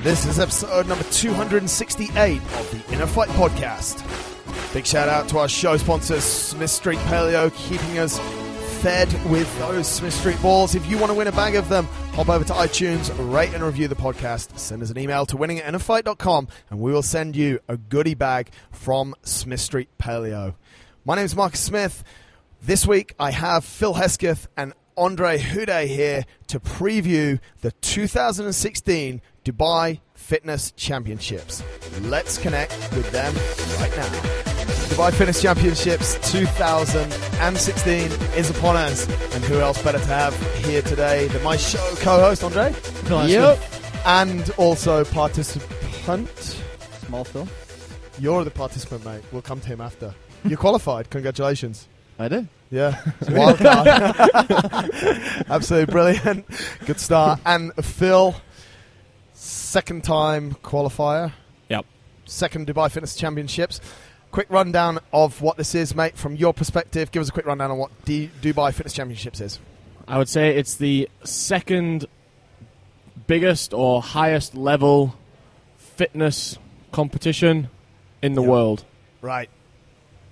This is episode number 268 of the InnerFight podcast. Big shout out to our show sponsors, Smith Street Paleo, keeping us fed with those Smith Street balls. If you want to win a bag of them, hop over to iTunes, rate and review the podcast, send us an email to winning@innerfight.com, and we will send you a goodie bag from Smith Street Paleo. My name is Marcus Smith. This week I have Phil Hesketh and Andre Houdet here to preview the 2016 Dubai Fitness Championships. Let's connect with them right now. Dubai Fitness Championships 2016 is upon us, and who else better to have here today than my show co-host Andre? Yep. And also participant Small Phil. You're the participant, mate. We'll come to him after. You qualified. Congratulations. I did. Yeah, wild card. Absolutely brilliant. Good start. And Phil, second time qualifier. Yep. Second Dubai Fitness Championships. Quick rundown of what this is, mate, from your perspective. Give us a quick rundown on what Dubai Fitness Championships is. I would say it's the second biggest or highest level fitness competition in the world. Right.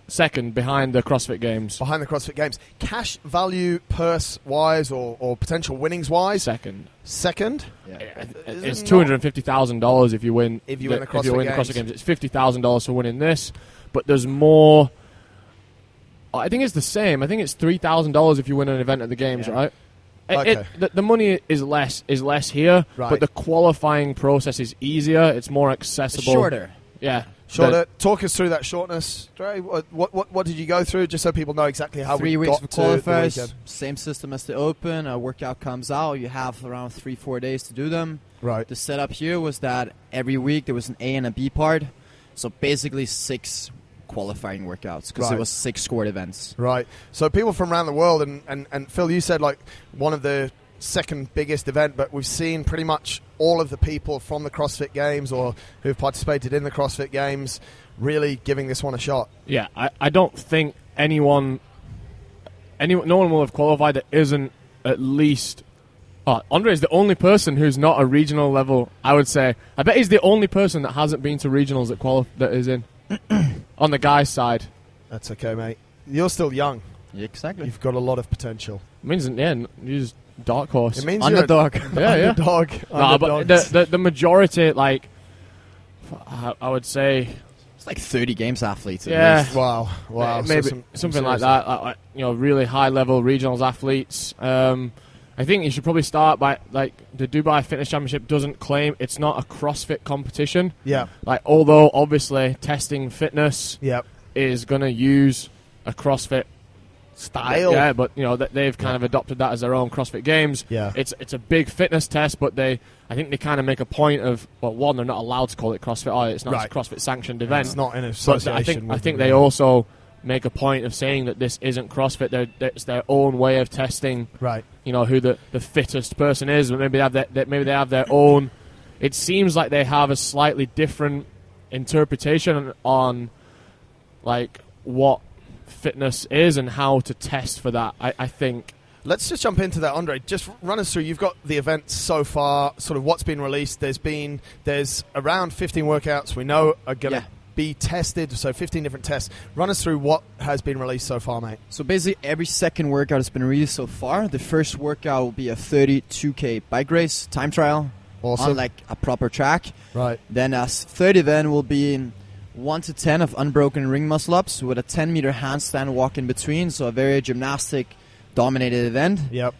Second, behind the CrossFit Games. Behind the CrossFit Games. Cash value, purse-wise, or potential winnings-wise? Second. Second? Yeah. It's $250,000 if you win. If you win the CrossFit Games. It's $50,000 for winning this, but there's more. I think it's the same. I think it's $3,000 if you win an event at the Games, right? Okay. The money is less here, right. But the qualifying process is easier. It's more accessible. It's shorter. Yeah. Shorter. Talk us through that shortness, Dre. What did you go through, just so people know exactly how 3 we weeks got for qualifiers. to the weekend? Same system as the Open. A workout comes out. You have around 3-4 days to do them. Right. The setup here was that every week there was an A and a B part. So basically 6 qualifying workouts because it was 6 scored events. Right. So people from around the world, and Phil, you said like one of the second biggest event, but we've seen pretty much all of the people from the CrossFit Games or who've participated in the CrossFit Games really giving this one a shot. Yeah, I don't think no one will have qualified that isn't at least. Andre is the only person who's not a regional level. I would say. I bet he's the only person that hasn't been to regionals that is in on the guys' side. That's okay, mate. You're still young. Yeah, exactly. You've got a lot of potential. It means you're just dark horse. It means underdog. Yeah. Underdog. No, but the majority, like, I would say, It's like 30 Games athletes. Yeah. Wow. maybe something like that. Like, really high level regionals athletes. I think you should probably start by, like, the Dubai Fitness Championship doesn't claim it's not a CrossFit competition. Yeah. Like, although obviously testing fitness Yep. is going to use a CrossFit Style. Yeah, but they've kind of adopted that as their own CrossFit Games. Yeah. It's a big fitness test, but I think they kind of make a point of, well, one, they're not allowed to call it CrossFit. It's not a CrossFit sanctioned event. It's not in But association. I think they also make a point of saying that this isn't CrossFit. It's their own way of testing. Right. Who the fittest person is. But maybe they have their own. It seems like they have a slightly different interpretation on, like, what fitness is and how to test for that. I think. Let's just jump into that, Andre. Just run us through. You've got the events so far, sort of what's been released. There's around 15 workouts we know are going to be tested, so 15 different tests. Run us through what has been released so far, mate. So basically every second workout has been released so far. The first workout will be a 32K bike race, time trial, Awesome. on like a proper track. Right. Then a third event will be in 1 to 10 of unbroken ring muscle ups with a 10-meter handstand walk in between, so a very gymnastic-dominated event. Yep.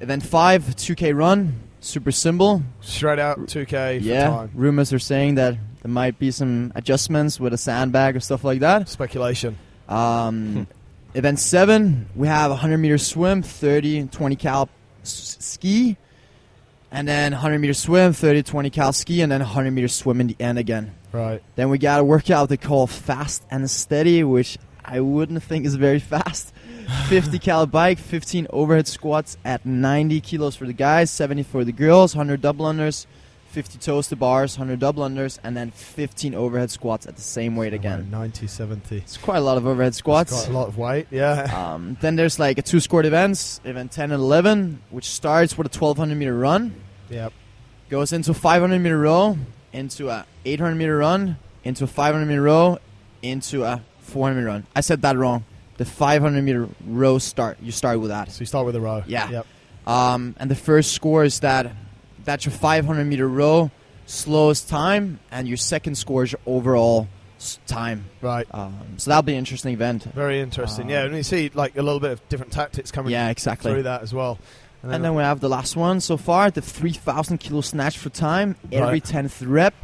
Event 5, 2K run, super simple. Straight out 2K for time. Rumors are saying that there might be some adjustments with a sandbag or stuff like that. Speculation. Event 7, we have a 100-meter swim, 30 and 20 cal ski, and then 100-meter swim, 30 20 cal ski, and then 100-meter swim in the end again. Right. Then we got a workout they call fast and steady, which I wouldn't think is very fast. 50 cal bike, 15 overhead squats at 90 kilos for the guys, 70 for the girls, 100 double unders, 50 toes to bars, 100 double unders, and then 15 overhead squats at the same weight again. 90, 70. It's quite a lot of overhead squats. It's quite a lot of weight, yeah. Then there's like a 2 scored events, event 10 and 11, which starts with a 1200 meter run. Yep. Goes into 500 meter row, into a 800 meter run, into a 500 meter row, into a 400 meter run. I said that wrong. The 500 meter row start. You start with that. So you start with a row. Yeah. Yep. And the first score is that your 500 meter row slowest time, and your second score is your overall time. Right. So that'll be an interesting event. Very interesting. Yeah, and you see like a little bit of different tactics coming through that as well. And then we have the last one so far, the 3,000 kilo snatch for time. Every 10th rep,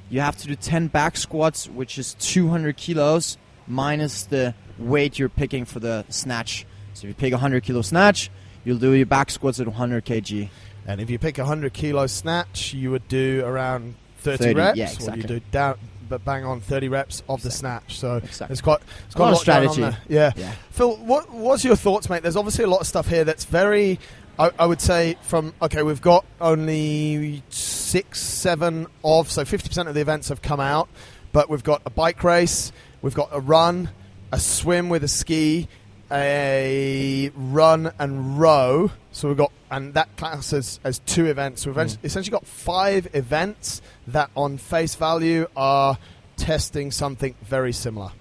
you have to do 10 back squats, which is 200 kilos minus the weight you're picking for the snatch. So if you pick a 100 kilo snatch, you'll do your back squats at 100 kg. And if you pick a 100 kilo snatch, you would do around 30 reps. Yeah, exactly. Or you do bang on 30 reps of the snatch. So exactly. it's quite a lot of strategy. Going on there. Yeah. Phil, what's your thoughts, mate? There's obviously a lot of stuff here that's very, I would say, we've got only 6-7 so 50% of the events have come out, but we've got a bike race, we've got a run, a swim with a ski, a run and row. So we've got, and that classes as 2 events. So we've essentially got 5 events that on face value are testing something very similar.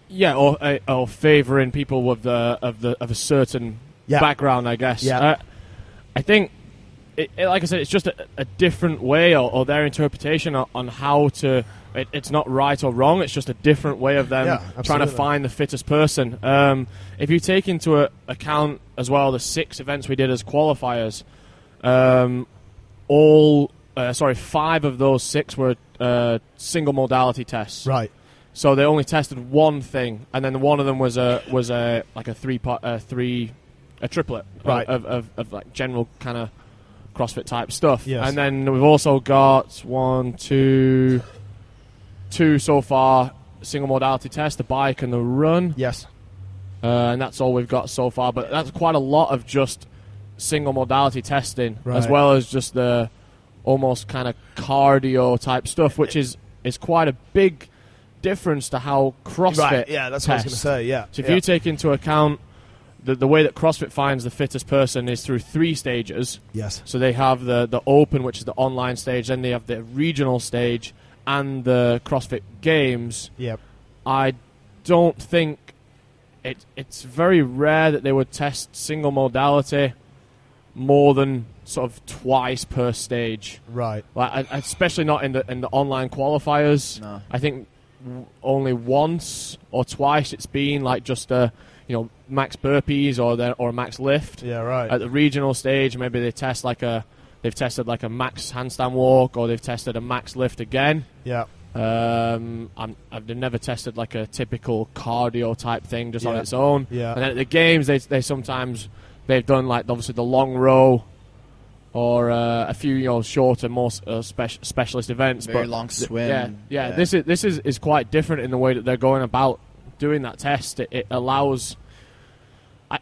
Yeah, or favouring people with of a certain background, I guess. Yeah. I think, like I said, it's just a different way or their interpretation on how to. It's not right or wrong. It's just a different way of them trying to find the fittest person. If you take into account as well the 6 events we did as qualifiers, 5 of those 6 were single modality tests. Right. So they only tested one thing, and then one of them was a triplet of like general kind of CrossFit type stuff. Yes. And then we've also got 2 so far single modality tests, the bike and the run. Yes. And that's all we've got so far. But that's quite a lot of just single modality testing, as Right. well as just the almost kind of cardio type stuff, which is quite a big difference to how CrossFit Right. Yeah, that's what I was going to tests. say. Yeah. So if you take into account the way that CrossFit finds the fittest person is through 3 stages. Yes. So they have the open, which is the online stage, then they have the regional stage, and the CrossFit Games. Yep. I don't think it's very rare that they would test single modality more than sort of twice per stage. Right. Like, especially not in the online qualifiers. No. I think only once or twice it's been like just a max burpees or max lift. Yeah. Right. At the regional stage, maybe they've tested like a max handstand walk, or they've tested a max lift again. Yeah. I've never tested like a typical cardio type thing just on its own. Yeah. And then at the games, they sometimes they've done like obviously the long row, or a few shorter, more specialist events. Very but long swim. Yeah. This is quite different in the way that they're going about doing that test. It allows.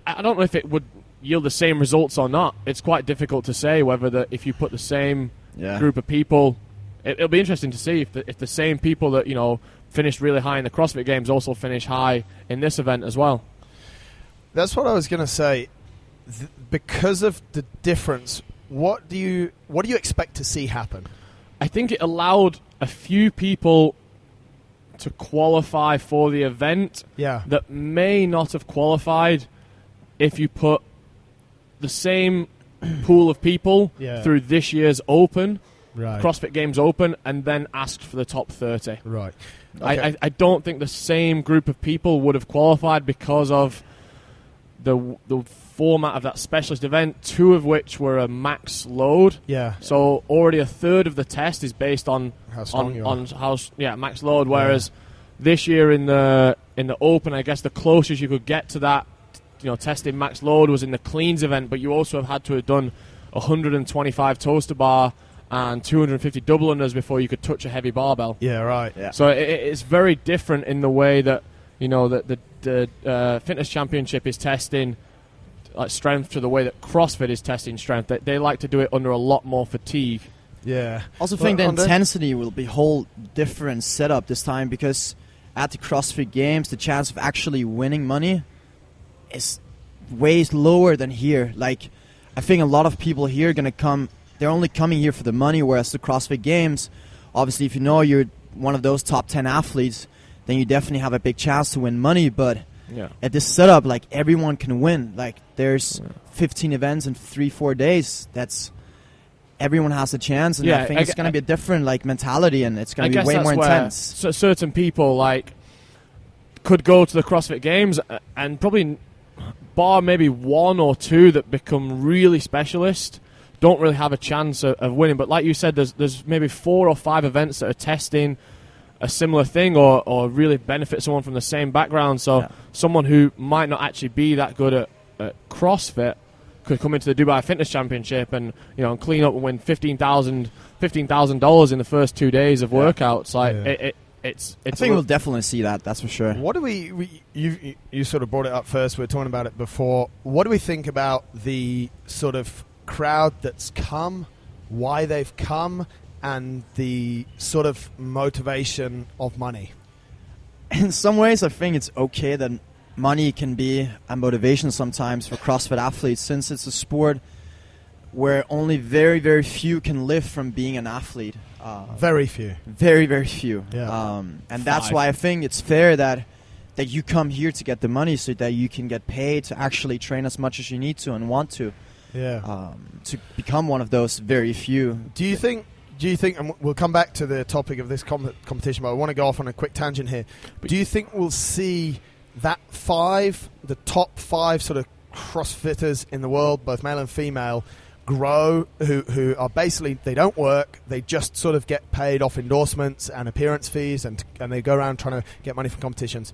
I don't know if it would yield the same results or not. It's quite difficult to say whether if you put the same group of people, it'll be interesting to see if the same people that finished really high in the CrossFit Games also finish high in this event as well. That's what I was going to say. Because of the difference, what do you expect to see happen? I think it allowed a few people to qualify for the event that may not have qualified if you put the same pool of people through this year's Open, CrossFit Games Open, and then asked for the top 30. Right. Okay. I don't think the same group of people would have qualified because of the format of that specialist event, 2 of which were a max load. Yeah. So already a third of the test is based on how strong you are. max load. Whereas this year in the Open, I guess the closest you could get to that, testing max load was in the cleans event, but you also have had to have done 125 toes to bar and 250 double unders before you could touch a heavy barbell. Yeah, right. Yeah. So it's very different in the way that that the fitness championship is testing like strength to the way that CrossFit is testing strength. They like to do it under a lot more fatigue. Yeah. Also think the intensity will be a whole different setup this time, because at the CrossFit Games, the chance of actually winning money is way lower than here. Like, I think a lot of people here are going to come they're only coming here for the money, whereas the CrossFit Games, obviously, if you know you're one of those top 10 athletes, then you definitely have a big chance to win money. But at this setup, like, everyone can win. Like, there's 15 events in 3-4 days. That's everyone has a chance, and I think it's going to be a different like mentality, and it's going to be way more intense. So certain people like could go to the CrossFit Games and probably bar maybe 1 or 2 that become really specialist, don't really have a chance of winning. But like you said, there's maybe 4 or 5 events that are testing a similar thing or really benefit someone from the same background. So someone who might not actually be that good at CrossFit could come into the Dubai Fitness Championship and clean up and win $15,000 in the first 2 days of workouts. Like it's I think we'll definitely see that. That's for sure. What do you sort of brought it up first. We were talking about it before. What do we think about the sort of crowd that's come, why they've come, and the sort of motivation of money? In some ways, I think it's okay that money can be a motivation sometimes for CrossFit athletes, since it's a sport where only very, very few can live from being an athlete. Very few. Very, very few. Yeah. And that's why I think it's fair that you come here to get the money so that you can get paid to actually train as much as you need to and want to. Yeah. To become one of those very few. Do you think, and we'll come back to the topic of this competition, but I want to go off on a quick tangent here. Do you think we'll see that the top 5 sort of CrossFitters in the world, both male and female, grow, who are basically, they don't work, they just sort of get paid off endorsements and appearance fees, and they go around trying to get money from competitions?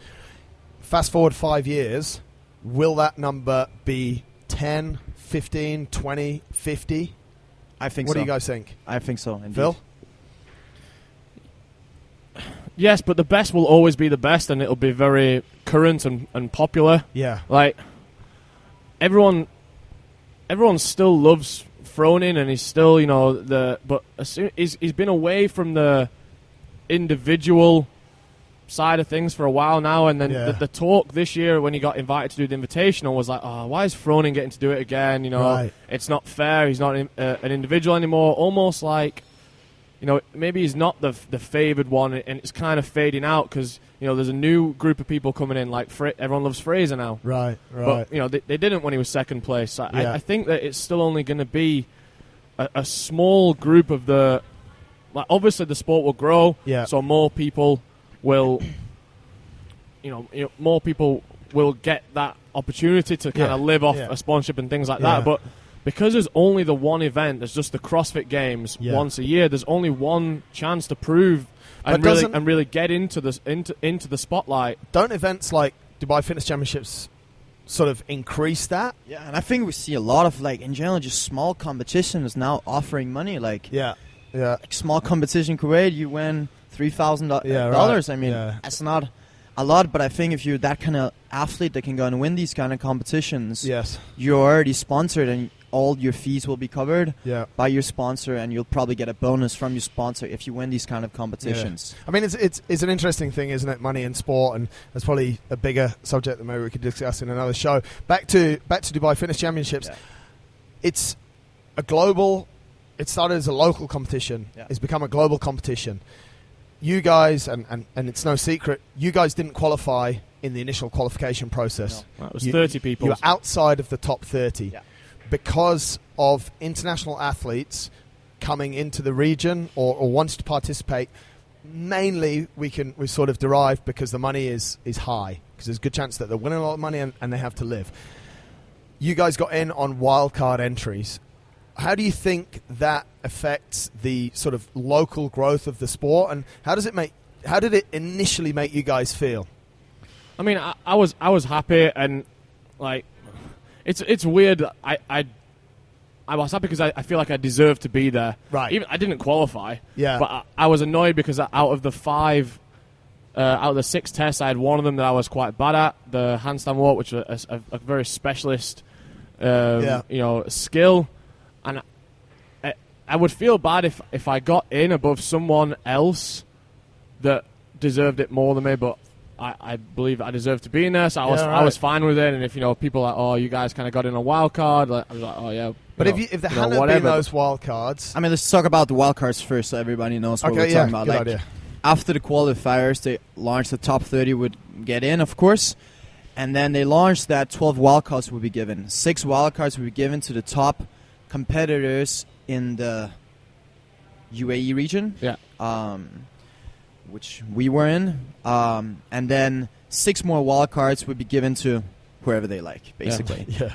Fast forward 5 years, will that number be 10, 15, 20, 50? I think so. What do you guys think? I think so, indeed. Phil? Yes, but the best will always be the best, and it'll be very current and popular. Yeah. Like, everyone still loves Froning, and he's still, but he's been away from the individual side of things for a while now, and then the talk this year when he got invited to do the Invitational was like, oh, why is Froning getting to do it again? It's not fair. He's not an individual anymore. Almost like, maybe he's not the favoured one, and it's kind of fading out because there's a new group of people coming in. Like everyone loves Fraser now, right? But they didn't when he was second place. So I think that it's still only going to be a small group of the. Like, obviously the sport will grow, so more people will, more people will get that opportunity to kind of live off a sponsorship and things like that. But because there's only the one event, there's just the CrossFit Games once a year. There's only one chance to prove and really get into the spotlight. Don't events like Dubai Fitness Championships sort of increase that? Yeah, and I think we see a lot of, like, in general, just small competitions now offering money. Like, like small competition Kuwait, you win $3,000. I mean, that's not a lot, but I think if you're that kind of athlete that can go and win these kind of competitions, you're already sponsored, and all your fees will be covered by your sponsor, and you'll probably get a bonus from your sponsor if you win these kind of competitions. I mean, it's an interesting thing, isn't it? Money in sport, and that's probably a bigger subject that maybe we could discuss in another show. Back to Dubai Fitness Championships. It's a global. It started as a local competition. It's become a global competition. You guys, and it's no secret, you guys didn't qualify in the initial qualification process. No. It was 30 people. You were outside of the top 30. Because of international athletes coming into the region or wants to participate. Mainly we sort of derive because the money is high, because there's a good chance that they're winning a lot of money and they have to live. You guys got in on wildcard entries. How do you think that affects the sort of local growth of the sport, and how did it initially make you guys feel? I mean, I was happy, and like, it's weird. I was happy because I feel like I deserved to be there. Right. Even I didn't qualify. Yeah. But I was annoyed because out of the 6 tests, I had one of them that I was quite bad at, the handstand walk, which was a very specialist, skill. And I would feel bad if I got in above someone else that deserved it more than me. But I believe I deserve to be in there, so I was fine with it. And if people are like, oh, you guys kind of got in a wild card, like, I was like, oh yeah. But if there hadn't been those wild cards, I mean, let's talk about the wild cards first, so everybody knows what we're talking about. Good idea. After the qualifiers, they launched the top 30 would get in, of course, and then they launched that 12 wild cards would be given. 6 wild cards would be given to the top competitors in the UAE region, which we were in, and then 6 more wild cards would be given to whoever they like, basically. Yeah.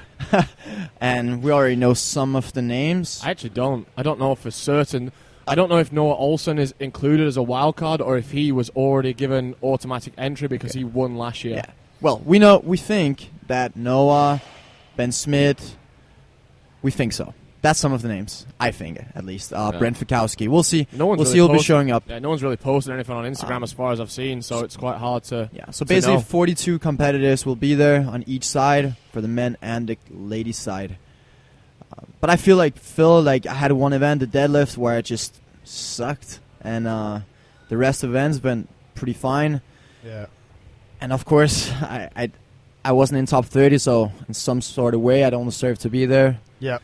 And we already know some of the names. I actually don't. I don't know for certain. I don't know if Noah Olsen is included as a wild card or if he was already given automatic entry because he won last year. Yeah. Well, we think that Noah, Ben Smith, we think so. That's some of the names, I think, at least. Brent Fikowski. We'll see. We'll see who'll be showing up. Yeah, no one's really posted anything on Instagram as far as I've seen, so it's quite hard to. Yeah. So basically, 42 competitors will be there on each side for the men and the ladies side. But I feel like Phil, I had one event, the deadlift, where it just sucked, and the rest of the events went pretty fine. Yeah. And of course, I wasn't in top 30, so in some sort of way, I don't deserve to be there. Yeah.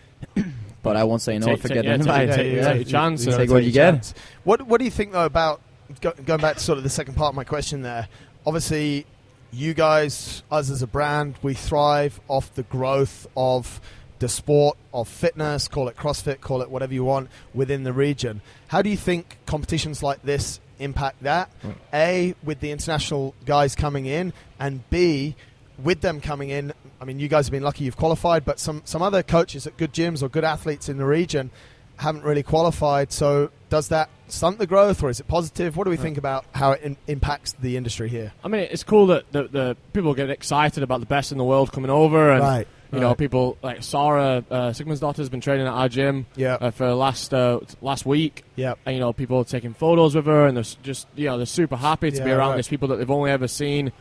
But I won't say no if I get invited. Take your chance. Take what you get. What do you think, though, about going back to sort of the second part of my question there? Obviously, you guys, us as a brand, we thrive off the growth of the sport, of fitness, call it CrossFit, call it whatever you want, within the region. How do you think competitions like this impact that? A, with the international guys coming in, and B, with them coming in, I mean, you guys have been lucky you've qualified, but some other coaches at good gyms or good athletes in the region haven't really qualified. So does that stunt the growth, or is it positive? What do we think about how it impacts the industry here? I mean, it's cool that the people get excited about the best in the world coming over, and you know, people like Sarah Sigmundsdottir has been training at our gym for last week. Yeah, and you know, people are taking photos with her, and they're just they're super happy to be around these people that they've only ever seen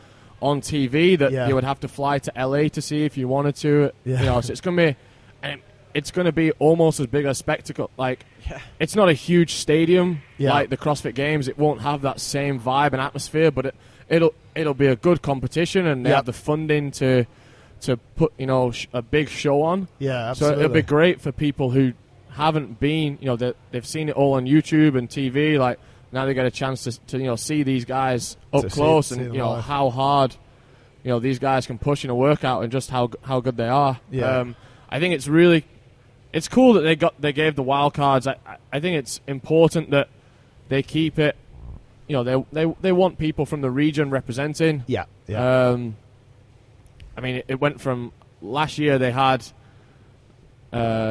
on TV that you would have to fly to LA to see if you wanted to. You know, so it's gonna be almost as big a spectacle. Like, it's not a huge stadium like the CrossFit Games. It won't have that same vibe and atmosphere, but it'll be a good competition, and they have the funding to put a big show on. Yeah, absolutely. So it'll be great for people who haven't been. They've seen it all on YouTube and TV. Like, now they get a chance to see these guys up close, and how hard these guys can push in a workout, and just how good they are. I think it's cool that they gave the wild cards. I think it's important that they keep it. They want people from the region representing. I mean, it went from last year they had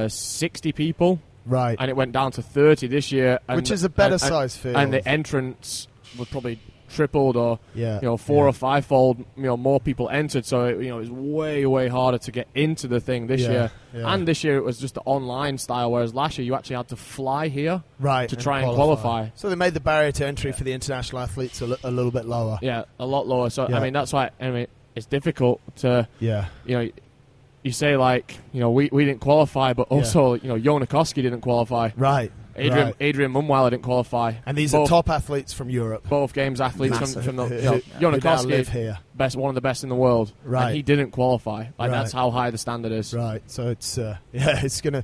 60 people. Right. And it went down to 30 this year. Which is a better size field. And the entrance was probably tripled or 4 or 5-fold more people entered. So it was way, way harder to get into the thing this year. And this year it was just the online style, whereas last year you actually had to fly here to try and qualify. So they made the barrier to entry for the international athletes a little bit lower. Yeah, a lot lower. So I mean, that's why it's difficult to you say, like, we didn't qualify, but also, Jonakoski didn't qualify. Right. Adrian Mumweiler didn't qualify. And these are top athletes from Europe. Both games athletes from the Jonakoski, live here. One of the best in the world. Right. And he didn't qualify. Like, that's how high the standard is. Right. So it's gonna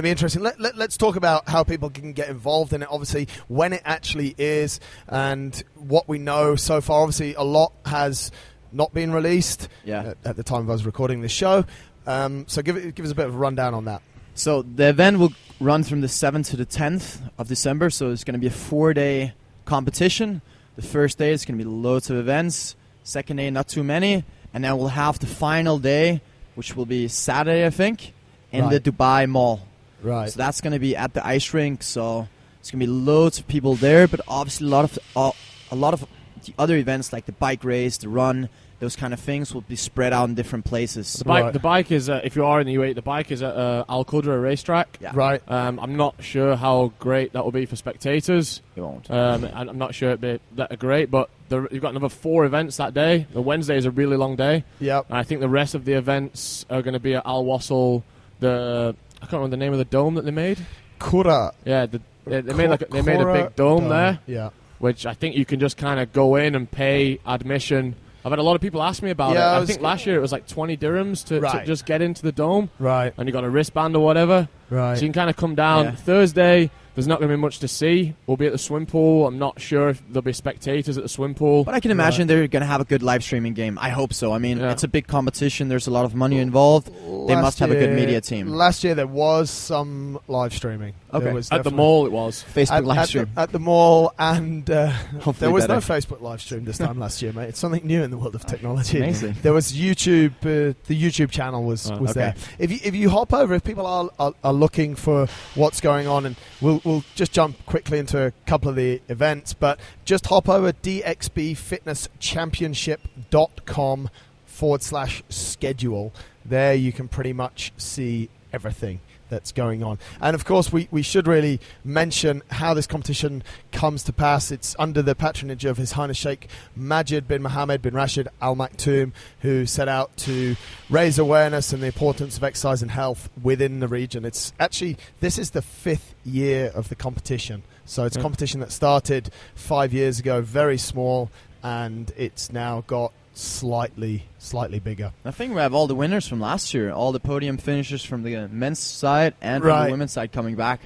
be interesting. Let's talk about how people can get involved in it. Obviously, when it actually is, and what we know so far. Obviously, a lot has not been released at the time of us recording this show. So give us a bit of a rundown on that. So the event will run from the 7th to the 10th of December. So it's going to be a 4-day competition. The first day is going to be loads of events. Second day, not too many. And then we'll have the final day, which will be Saturday, I think, in the Dubai Mall. Right. So that's going to be at the ice rink. So it's going to be loads of people there. But obviously a lot of the other events like the bike race, the run, those kind of things will be spread out in different places. The bike is, if you are in the UAE, the bike is at Al Qudra racetrack. Yeah. Right. I'm not sure how great that will be for spectators. It won't. I'm not sure it'll be that great, but you've got another 4 events that day. The Wednesday is a really long day. Yep. And I think the rest of the events are going to be at Al Wasl. I can't remember the name of the dome that they made. Qura. Yeah, they made a big dome there. Yeah. which I think you can just kind of go in and pay admission. I've had a lot of people ask me about it. I think last year it was like 20 dirhams to just get into the dome. Right. And you got a wristband or whatever. Right. So you can kind of come down. Thursday, there's not going to be much to see. We'll be at the swim pool. I'm not sure if there'll be spectators at the swim pool. But I can imagine they're going to have a good live streaming game. I hope so. I mean, it's a big competition. There's a lot of money involved. They must have a good media team. Last year there was some live streaming. Okay. At the mall it was. Facebook live stream. At the mall, and there was better. no Facebook live stream this time last year, mate. It's something new in the world of technology. Amazing. There was YouTube. The YouTube channel was there. If you hop over, if people are looking for what's going on, and we'll just jump quickly into a couple of the events, but just hop over dxbfitnesschampionship.com/schedule. There you can pretty much see everything that's going on. And of course we should really mention how this competition comes to pass. It's under the patronage of His Highness Sheikh Majid bin Mohammed bin Rashid Al Maktoum, who set out to raise awareness and the importance of exercise and health within the region. It's actually, this is the 5th year of the competition. So it's a competition that started 5 years ago, very small, and it's now got slightly bigger. I think we have all the winners from last year, all the podium finishers from the men's side and from the women's side coming back.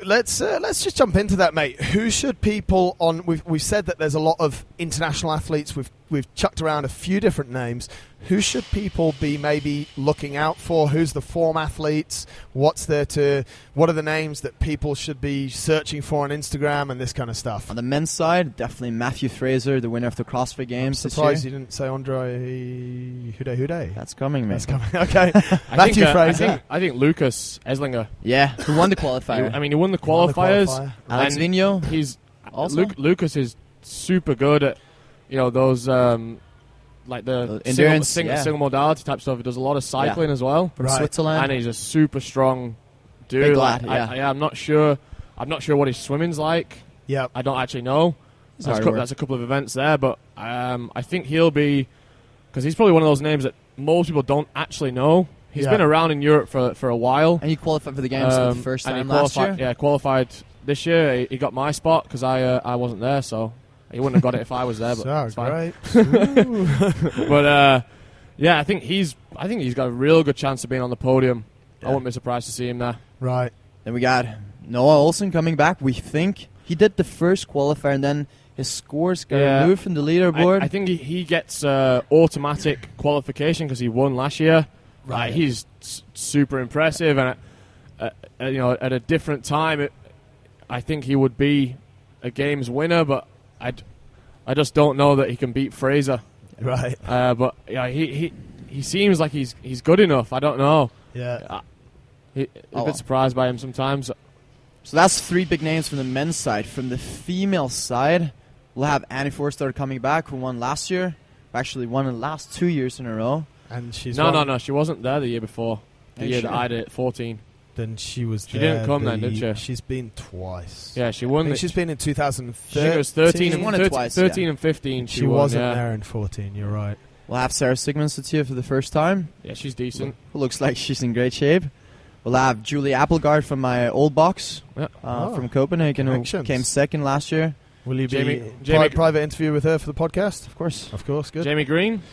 Let's just jump into that, mate. Who should people on? We've said that there's a lot of international athletes. We've chucked around a few different names. Who should people be maybe looking out for? Who's the form athletes? What are the names that people should be searching for on Instagram and this kind of stuff? On the men's side, definitely Matthew Fraser, the winner of the CrossFit Games. I'm surprised you didn't say Andre Hude. That's coming, mate. That's coming. Okay, Matthew Fraser. I think Lucas Eslinger. Yeah, who won the qualifier? He won the qualifiers. Alex Vigneault. He's also Lucas is super good at those like the endurance, single modality type stuff. He does a lot of cycling as well. From Switzerland, and he's a super strong dude. Big lad, I'm not sure what his swimming's like. Yeah, I don't actually know. That's a couple of events there, but I think he'll be, because he's probably one of those names that most people don't actually know. He's been around in Europe for a while. And he qualified for the games for the first time last year? Yeah, qualified this year. He got my spot because I wasn't there, so he wouldn't have got it if I was there. But it's fine. But I think he's got a real good chance of being on the podium. I wouldn't be surprised to see him there. Right. Then we got Noah Olsen coming back. We think he did the first qualifier, and then his scores got removed from the leaderboard. I think he gets automatic qualification because he won last year. Right. He's super impressive, and at a different time, I think he would be a games winner, but I just don't know that he can beat Fraser. Right. But he seems like he's good enough. I don't know. Yeah. A bit surprised by him sometimes. So that's 3 big names from the men's side. From the female side, we'll have Annie Forster coming back, who won last year. Actually won the last 2 years in a row. And she's no, she wasn't there the year before. The year that I did it, 14. Then she was. She didn't come then, did she? She's been twice. Yeah, she won. She's been in 2013. She was 13 She won it twice, 13 and 15. She wasn't there in 14. You're right. We'll have Sarah Sigmundsson here for the first time. Yeah, she's decent. Who looks like she's in great shape. We'll have Julie Applegard from my old box from Copenhagen, who came second last year. Will you be private interview with her for the podcast? Of course. Good. Jamie Green.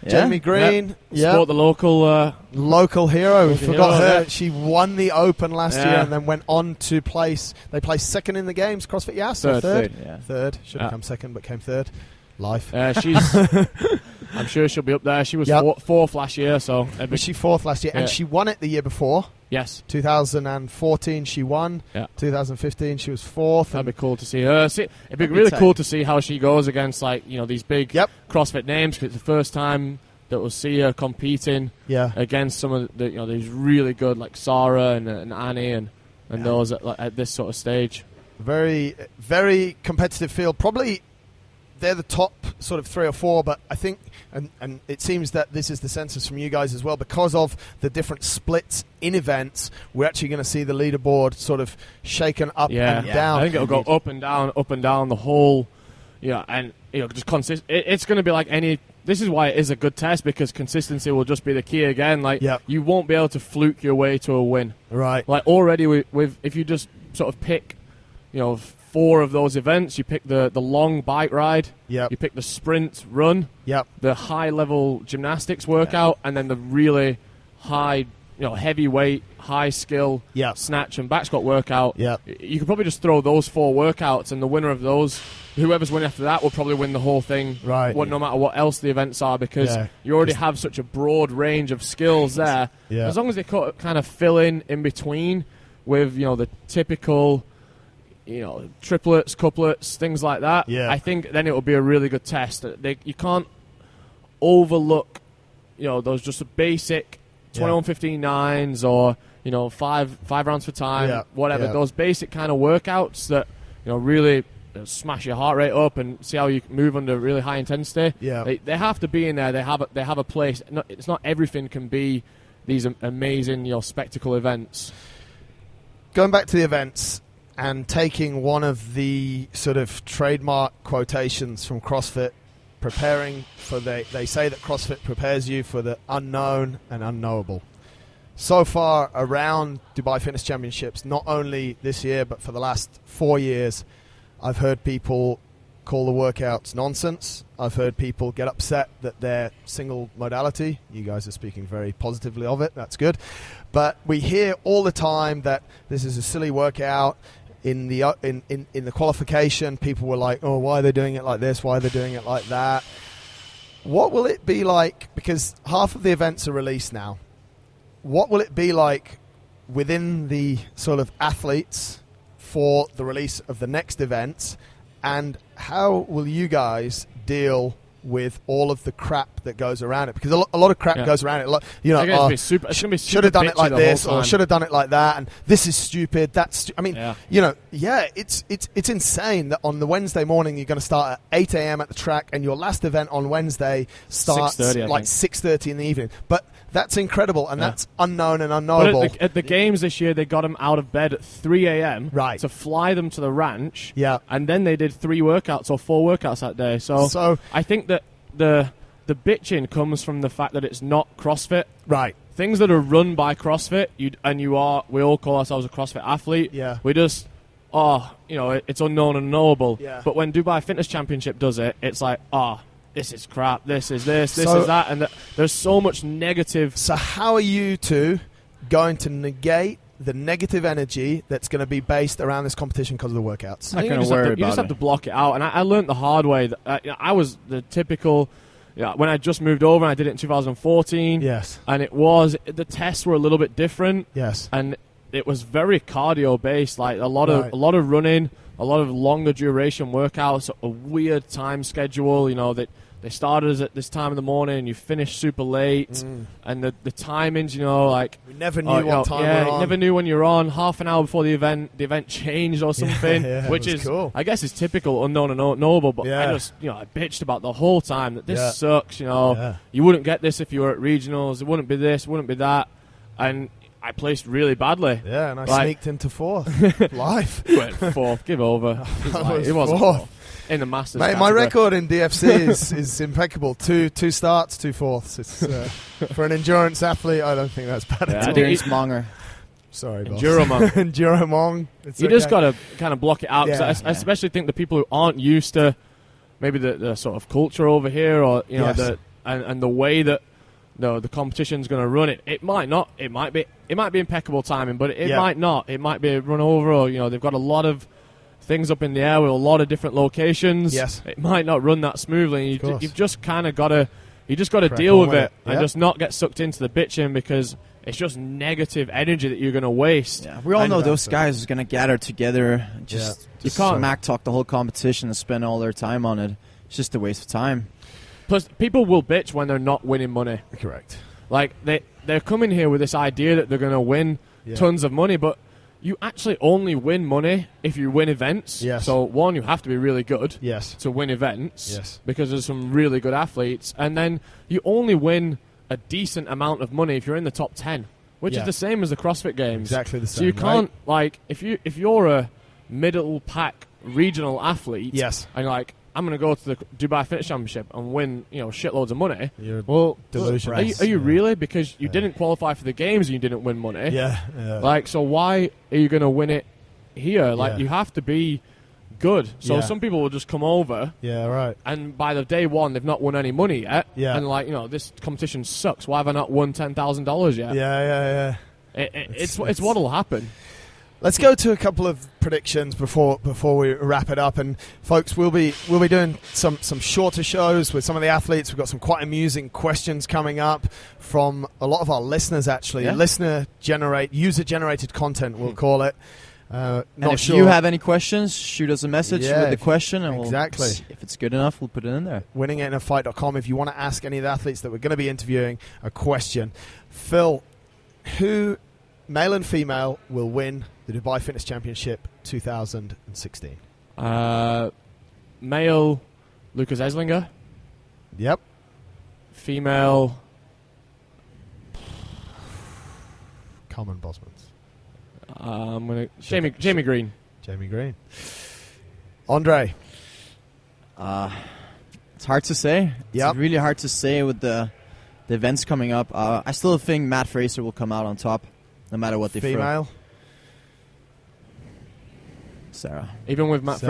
Jamie Green, support the local hero. We forgot her. Yeah. She won the Open last year and then went on to place. They placed second in the games. CrossFit Yas, third. Third. Should have come second, but came third. Life. I'm sure she'll be up there. She was fourth last year, so was she fourth last year? And she won it the year before. Yes. 2014 she won. Yeah. 2015 she was fourth. That'd be cool to see her. It'd be really cool to see how she goes against these big CrossFit names, because it's the first time that we'll see her competing against some of these really good like Sarah and Annie and those at this sort of stage. Very, very competitive field. Probably they're the top sort of 3 or 4, but I think, and it seems that this is the census from you guys as well, because of the different splits in events, we're actually going to see the leaderboard sort of shaken up and down. I think it'll go up and down the whole, and just consist. It's going to be like any. This is why it is a good test, because consistency will just be the key again. You won't be able to fluke your way to a win. Right. Like already with if you just sort of pick, 4 of those events. You pick the long bike ride. Yep. You pick the sprint run. Yep. The high level gymnastics workout, and then the really high, heavyweight, high skill snatch and back squat workout. Yep. You could probably just throw those 4 workouts, and the winner of those, whoever's winning after that, will probably win the whole thing. Right. No matter what else the events are, because you already have such a broad range of skills there. Yeah. As long as they kind of fill in between with the typical, triplets, couplets, things like that. Yeah. I think then it will be a really good test. You can't overlook, those just basic 21:15.9s or 5 rounds for time, whatever. Yeah. Those basic kind of workouts that really smash your heart rate up and see how you move under really high intensity. Yeah. They have to be in there. They have a place. It's not everything can be these amazing spectacle events. Going back to the events and taking one of the sort of trademark quotations from CrossFit, preparing for they say that CrossFit prepares you for the unknown and unknowable. So far around Dubai Fitness Championships, not only this year but for the last 4 years, I've heard people call the workouts nonsense. I've heard people get upset that they're single modality. You guys are speaking very positively of it. That's good. But we hear all the time that this is a silly workout. In the qualification, people were like, oh, why are they doing it like this? Why are they doing it like that? What will it be like? Because half of the events are released now. What will it be like within the sort of athletes for the release of the next events? And how will you guys deal with all of the crap that goes around it? Because a lot of crap goes around it. Should have done it like this, or should have done it like that, and this is stupid. That's it's insane that on the Wednesday morning you're going to start at 8 a.m. at the track, and your last event on Wednesday starts 6:30 in the evening. But that's incredible, and that's unknown and unknowable. But at the games this year, they got them out of bed at 3 a.m. to fly them to the ranch, and then they did 3 workouts or 4 workouts that day. So I think that the bitching comes from the fact that it's not CrossFit. Right. Things that are run by CrossFit, we all call ourselves a CrossFit athlete. Yeah. We just, it's unknown and unknowable. Yeah. But when Dubai Fitness Championship does it, it's like, this is crap, this is this is that, and there's so much negative. So how are you two going to negate the negative energy that's going to be based around this competition because of the workouts? I think you just have to block it out. And I learned the hard way. That, I was the typical... when I just moved over, and I did it in 2014. Yes. And the tests were a little bit different. Yes. And it was very cardio-based, like a lot of running, a lot of longer duration workouts, a weird time schedule, that they started at this time in the morning and you finish super late, and the timings, we never knew what time we were on. You never knew when you were on. Half an hour before the event changed or something, which is cool. I guess is typical, unknown and unknowable. But I just I bitched about the whole time that this sucks. You wouldn't get this if you were at regionals. It wouldn't be this, wouldn't be that, and I placed really badly. Yeah, and I sneaked into 4th live. You went 4th. Give over. It wasn't 4th. In the Masters. Mate, my record in DFC is impeccable. 2 starts, 2 fourths. It's for an endurance athlete. I don't think that's bad at all. Endurance monger. Sorry, boss. Enduromong. You just got to kind of block it out. I especially think the people who aren't used to maybe the sort of culture over here, or and the way that the competition's going to run it. It might not. It might be impeccable timing, but it might not. It might be a run over, or they've got a lot of things up in the air with a lot of different locations. Yes. It might not run that smoothly. You've just kind of got to deal with it and just not get sucked into the bitching, because it's just negative energy that you're going to waste. Yeah, we all know those guys are going to gather together. Just you can't smack talk the whole competition and spend all their time on it. It's just a waste of time. Plus, people will bitch when they're not winning money. Correct. Like they're coming here with this idea that they're going to win tons of money, but you actually only win money if you win events. Yes. So, one, you have to be really good to win events. Yes. Because there's some really good athletes. And then you only win a decent amount of money if you're in the top 10, which is the same as the CrossFit Games. Exactly the same. So you can't, if you're a middle pack regional athlete, and you're like, I'm going to go to the Dubai Fitness Championship and win, shitloads of money. You're delusional. Are you really? Because you didn't qualify for the games and you didn't win money. Yeah. So why are you going to win it here? You have to be good. So Yeah. some people will just come over, Yeah, right. and by the day one, they've not won any money yet. Yeah. And like, this competition sucks. Why have I not won $10,000 yet? Yeah. It's what'll happen. Let's go to a couple of predictions before we wrap it up. And folks, we'll be doing some shorter shows with some of the athletes. We've got some quite amusing questions coming up from a lot of our listeners. Actually, user generated content, we'll call it. And if you have any questions, shoot us a message with the question, and exactly. If it's good enough, we'll put it in there. winning@innerfight.com if you want to ask any of the athletes that we're going to be interviewing a question. Phil, who, male and female, will win the Dubai Fitness Championship 2016? Male, Lucas Eslinger. Yep. Female, Common Bosmans. I'm gonna Jamie Green. Jamie Green. Andre. It's hard to say. Yep. It's really hard to say with the events coming up. I still think Matt Fraser will come out on top, no matter what they Female. throw. Sarah. Even with Matt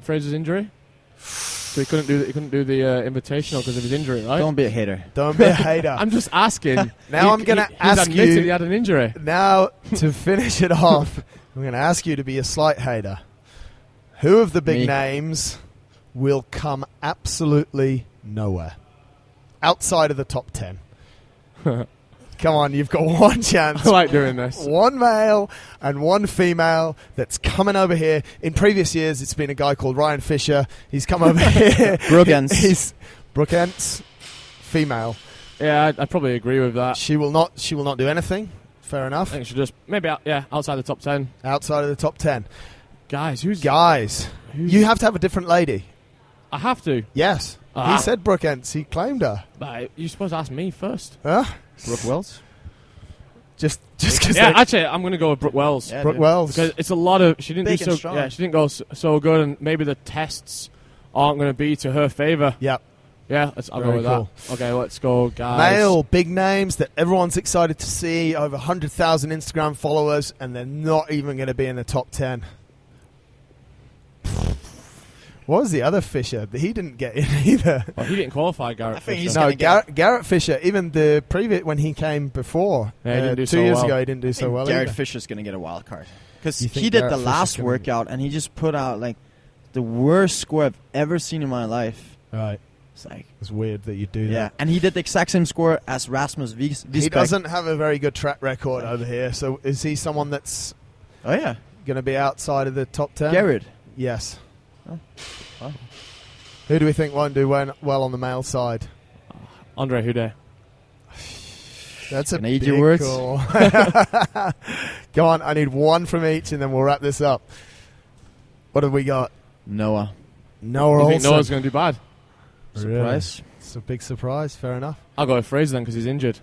Fraser's injury, so he couldn't do the invitational because of his injury, right? Don't be a hater. Don't be a hater. I'm just asking. Now I'm going to ask he's admitted you. he had an injury. Now, to finish it off, I'm going to ask you to be a slight hater. Who of the big names will come absolutely nowhere outside of the top 10? Come on, you've got one chance. I like doing this. One male and one female that's coming over here. In previous years, it's been a guy called Ryan Fisher. He's come over here. Brooke Ents. He's Brooke Ents, female. Yeah, I'd probably agree with that. She will not do anything. Fair enough. I think she just maybe outside the top 10. Outside of the top 10. Guys, you have to have a different lady. I have to. Yes. He said Brooke Ents. He claimed her. You're supposed to ask me first. Huh? Brooke Wells? Just because. Yeah, actually, I'm going to go with Brooke Wells. Yeah, Brooke Wells. Because it's a lot of she didn't Big do and so. strong. Yeah, she didn't go so good, and maybe the tests aren't going to be to her favor. Yep. Yeah, I'll go with cool. that. Okay, let's go, guys. Male, big names that everyone's excited to see. Over 100,000 Instagram followers, and they're not even going to be in the top 10. What was the other Fisher? He didn't get in either. Well, he didn't qualify, Garrett. I think Fisher. he's No, gonna Garrett Fisher. Even the previous when he came before, Yeah, he didn't do 2 so years well. ago, he didn't do so well. Garrett either. Fisher's going to get a wild card. Because You think he did Garrett the Fisher's last gonna- workout, and he just put out like the worst score I've ever seen in my life. Right. It's like, It's weird that you do yeah. that. And he did the exact same score as Rasmus Wiesbeck. He doesn't have a very good track record over here. So is he someone that's Oh, yeah. going to be outside of the top 10? Garrett. Yes. Oh. Oh. Who do we think won't do well on the male side? Andre Houdet. That's a Can I eat big your words? call. Go on, I need one from each, and then we'll wrap this up. What have we got? Noah. Noah You think Olsen. Noah's going to do bad? Surprise. Really? It's a big surprise. Fair enough. I'll go with Fraser then because he's injured.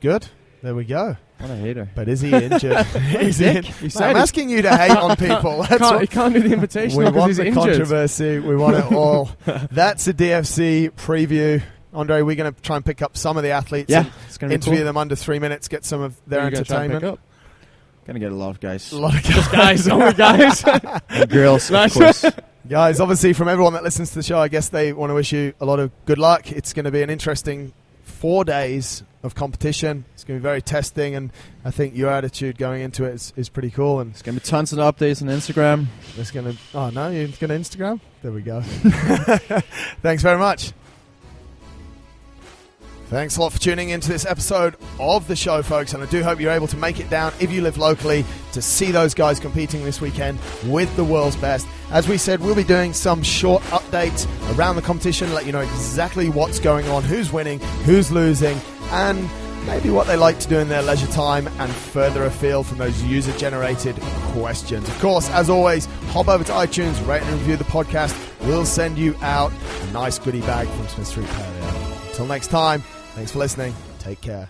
Good. There we go. What a hater. But is he injured? Is he in- You No, said I'm he- asking you to hate on people. That's He what can't do the invitation we because want he's the injured. controversy. We want it all. That's a DFC preview. Andre, we're going to try and pick up some of the athletes Yeah. and It's going to be interview cool. them under 3 minutes, get some of their Who are you gonna try and pick entertainment. up? Going to get a lot of guys. A lot of Just guys, only guys. And girls, of Nice. course. Guys, obviously, from everyone that listens to the show, I guess they want to wish you a lot of good luck. It's going to be an interesting 4 days of competition. It's going to be very testing, and I think your attitude going into it is pretty cool. And It's going to be tons of updates on Instagram. it's going to... Oh, no? You're going to Instagram? There we go. Thanks very much. Thanks a lot for tuning into this episode of the show, folks, and I do hope you're able to make it down, if you live locally, to see those guys competing this weekend with the world's best. As we said, we'll be doing some short updates around the competition, let you know exactly what's going on, who's winning, who's losing, and maybe what they like to do in their leisure time, and further afield from those user-generated questions. Of course, as always, hop over to iTunes, rate and review the podcast. We'll send you out a nice goodie bag from Smith Street Paleo. Until next time, thanks for listening. Take care.